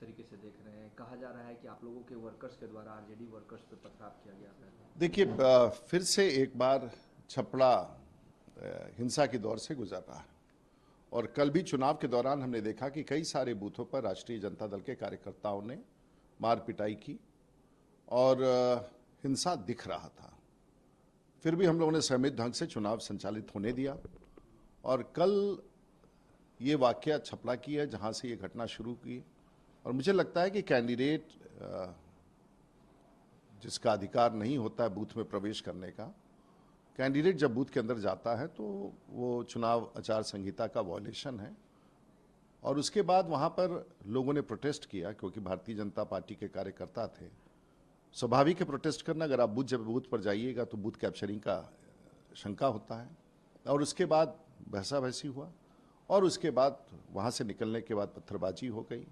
तरीके से देख रहे हैं? कहा जा रहा है कि आप लोगों के वर्कर्स के द्वारा आरजेडी वर्कर्स पे पथराव किया गया था। देखिए, फिर से एक बार छपड़ा हिंसा के दौर से गुजर रहा है। और कल भी चुनाव के दौरान हमने देखा कि कई सारे बूथों पर राष्ट्रीय जनता दल के कार्यकर्ताओं ने मार पिटाई की और हिंसा दिख रहा था। फिर भी हम लोगों ने संयमित ढंग से चुनाव संचालित होने दिया। और कल ये वाकया छपड़ा की है जहां से ये घटना शुरू की। और मुझे लगता है कि कैंडिडेट जिसका अधिकार नहीं होता है बूथ में प्रवेश करने का, कैंडिडेट जब बूथ के अंदर जाता है तो वो चुनाव आचार संहिता का वॉयलेशन है। और उसके बाद वहाँ पर लोगों ने प्रोटेस्ट किया क्योंकि भारतीय जनता पार्टी के कार्यकर्ता थे। स्वाभाविक है प्रोटेस्ट करना। अगर आप जब बूथ पर जाइएगा तो बूथ कैप्चरिंग का शंका होता है। और उसके बाद बहसा बहसी हुआ और उसके बाद वहाँ से निकलने के बाद पत्थरबाजी हो गई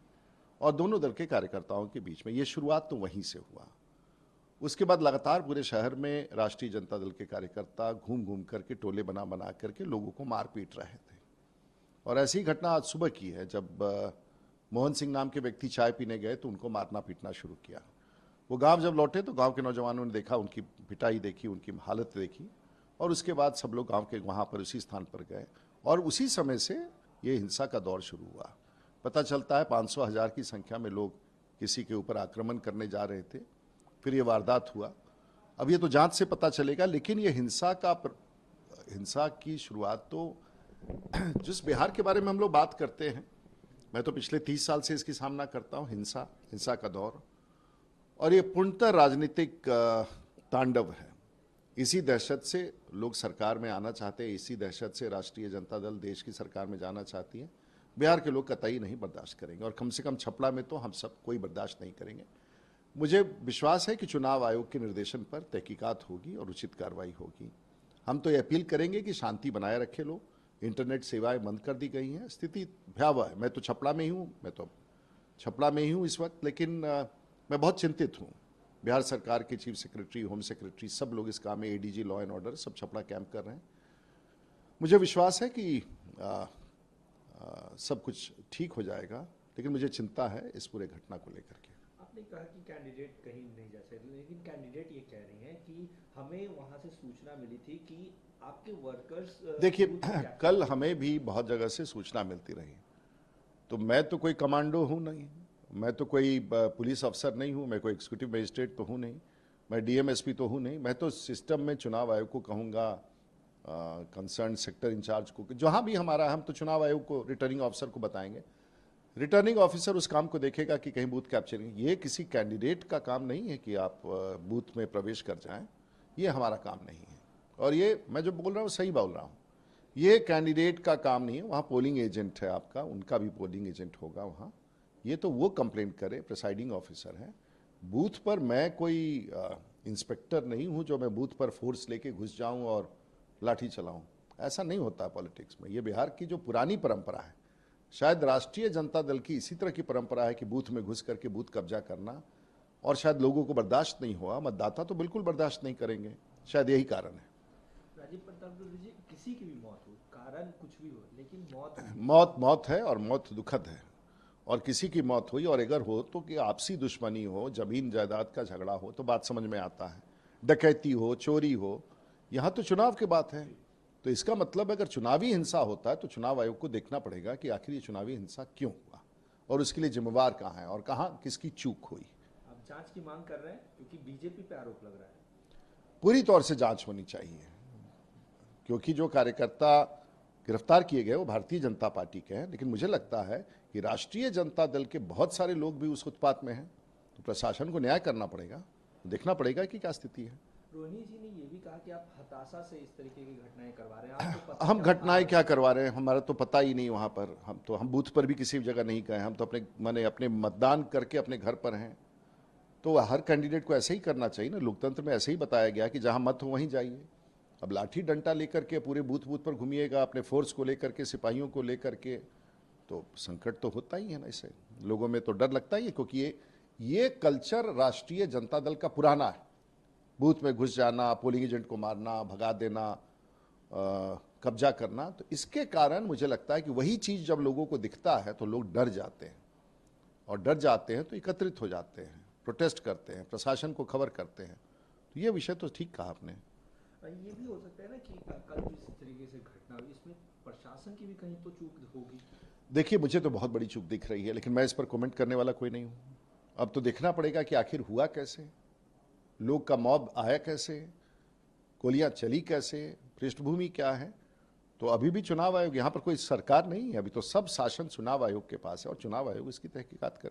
और दोनों दल के कार्यकर्ताओं के बीच में। ये शुरुआत तो वहीं से हुआ। उसके बाद लगातार पूरे शहर में राष्ट्रीय जनता दल के कार्यकर्ता घूम घूम करके टोले बना बना करके लोगों को मार पीट रहे थे। और ऐसी ही घटना आज सुबह की है जब मोहन सिंह नाम के व्यक्ति चाय पीने गए तो उनको मारना पीटना शुरू किया। वो गांव जब लौटे तो गांव के नौजवानों ने देखा, उनकी पिटाई देखी, उनकी हालत देखी और उसके बाद सब लोग गांव के वहाँ पर उसी स्थान पर गए और उसी समय से ये हिंसा का दौर शुरू हुआ। पता चलता है 500,000 की संख्या में लोग किसी के ऊपर आक्रमण करने जा रहे थे। फिर ये वारदात हुआ। अब ये तो जांच से पता चलेगा, लेकिन ये हिंसा की शुरुआत तो जिस बिहार के बारे में हम लोग बात करते हैं, मैं तो पिछले 30 साल से इसकी सामना करता हूँ, हिंसा का दौर। और ये पूर्णतः राजनीतिक तांडव है। इसी दहशत से लोग सरकार में आना चाहते हैं, इसी दहशत से राष्ट्रीय जनता दल देश की सरकार में जाना चाहती है। बिहार के लोग कतई नहीं बर्दाश्त करेंगे और कम से कम छपड़ा में तो हम सब कोई बर्दाश्त नहीं करेंगे। मुझे विश्वास है कि चुनाव आयोग के निर्देशन पर तहकीकात होगी और उचित कार्रवाई होगी। हम तो ये अपील करेंगे कि शांति बनाए रखे लोग। इंटरनेट सेवाएं बंद कर दी गई हैं। स्थिति भयावह है। मैं तो छपड़ा में ही हूँ इस वक्त, लेकिन मैं बहुत चिंतित हूँ। बिहार सरकार के चीफ सेक्रेटरी, होम सेक्रेटरी, सब लोग इस काम में, एडीजी लॉ एंड ऑर्डर, सब छपड़ा कैंप कर रहे हैं। मुझे विश्वास है कि सब कुछ ठीक हो जाएगा, लेकिन मुझे चिंता है इस पूरे घटना को लेकर के। आपने कहा कि कैंडिडेट कहीं नहीं जा सकते, लेकिन कैंडिडेट ये कह रही हैं कि हमें वहां से सूचना मिली थी कि आपके वर्कर्स। देखिए, कल हमें भी बहुत जगह से सूचना मिलती रही। तो मैं तो कोई कमांडो हूँ नहीं, मैं तो कोई पुलिस अफसर नहीं हूँ, मैं कोई एग्जीक्यूटिव मजिस्ट्रेट तो हूँ नहीं, मैं डीएमएसपी तो हूँ नहीं। मैं तो सिस्टम में चुनाव आयोग को कहूँगा, कंसर्न सेक्टर इंचार्ज को, जहाँ भी हमारा, हम तो चुनाव आयोग को, रिटर्निंग ऑफिसर को बताएंगे। रिटर्निंग ऑफिसर उस काम को देखेगा कि कहीं बूथ कैप्चरिंग। ये किसी कैंडिडेट का काम नहीं है कि आप बूथ में प्रवेश कर जाएं, ये हमारा काम नहीं है। और ये मैं जो बोल रहा हूँ सही बोल रहा हूँ, ये कैंडिडेट का काम नहीं है। वहाँ पोलिंग एजेंट है आपका, उनका भी पोलिंग एजेंट होगा वहाँ। ये तो वो कंप्लेंट करे, प्रिसाइडिंग ऑफिसर है। बूथ पर मैं कोई इंस्पेक्टर नहीं हूँ जो मैं बूथ पर फोर्स लेके घुस जाऊँ और लाठी चलाऊँ। ऐसा नहीं होता पॉलिटिक्स में। ये बिहार की जो पुरानी परंपरा है, शायद राष्ट्रीय जनता दल की इसी तरह की परंपरा है कि बूथ में घुस करके बूथ कब्जा करना, और शायद लोगों को बर्दाश्त नहीं हुआ। मतदाता तो बिल्कुल बर्दाश्त नहीं करेंगे, शायद यही कारण है। राजीव प्रताप जी, किसी की भी मौत हो, कारण कुछ भी हो, लेकिन मौत है और मौत दुखद है। और किसी की मौत हुई और अगर हो तो कि आपसी दुश्मनी हो, जमीन जायदाद का झगड़ा हो तो बात समझ में आता है। डकैती हो, चोरी हो, यहाँ तो चुनाव की बात है। तो इसका मतलब अगर चुनावी हिंसा होता है तो चुनाव आयोग को देखना पड़ेगा कि आखिर ये चुनावी हिंसा क्यों हुआ और उसके लिए जिम्मेवार कहाँ है और कहाँ किसकी चूक हुई। आप जांच की मांग कर रहे हैं क्योंकि बीजेपी पे आरोप लग रहा है। पूरी तौर से जांच होनी चाहिए, क्योंकि जो कार्यकर्ता गिरफ्तार किए गए वो भारतीय जनता पार्टी के हैं, लेकिन मुझे लगता है कि राष्ट्रीय जनता दल के बहुत सारे लोग भी उस उत्पात में हैं। तो प्रशासन को न्याय करना पड़ेगा, देखना पड़ेगा कि क्या स्थिति है। रोहिणी जी ने ये भी कहा कि आप हताशा से इस तरीके की घटनाएं करवा रहे हैं। आपको हम घटनाएं क्या करवा रहे हैं, हमारा तो पता ही नहीं वहाँ पर। हम बूथ पर भी किसी जगह नहीं गए। हम तो अपने मतदान करके अपने घर पर हैं। तो हर कैंडिडेट को ऐसे ही करना चाहिए ना। लोकतंत्र में ऐसे ही बताया गया कि जहाँ मत हो वहीं जाइए। अब लाठी डंडा लेकर के पूरे बूथ पर घूमिएगा, अपने फोर्स को लेकर के, सिपाहियों को लेकर के, तो संकट तो होता ही है ना। इससे लोगों में तो डर लगता ही है, क्योंकि ये कल्चर राष्ट्रीय जनता दल का पुराना है। बूथ में घुस जाना, पोलिंग एजेंट को मारना, भगा देना, कब्जा करना। तो इसके कारण मुझे लगता है कि वही चीज़ जब लोगों को दिखता है तो लोग डर जाते हैं। और डर जाते हैं तो एकत्रित हो जाते हैं, प्रोटेस्ट करते हैं, प्रशासन को खबर करते हैं। तो ये विषय तो ठीक कहा आपने। ये भी हो सकता है ना कि कल जिस तरीके से घटना हुई इसमें प्रशासन की भी कहीं तो चूक होगी। देखिए, मुझे तो बहुत बड़ी चूक दिख रही है, लेकिन मैं इस पर कमेंट करने वाला कोई नहीं हूँ। अब तो देखना पड़ेगा कि आखिर हुआ कैसे, लोग का मॉब आया कैसे, गोलियां चली कैसे, पृष्ठभूमि क्या है। तो अभी भी चुनाव आयोग, यहाँ पर कोई सरकार नहीं है, अभी तो सब शासन चुनाव आयोग के पास है और चुनाव आयोग इसकी तहकीकात करे।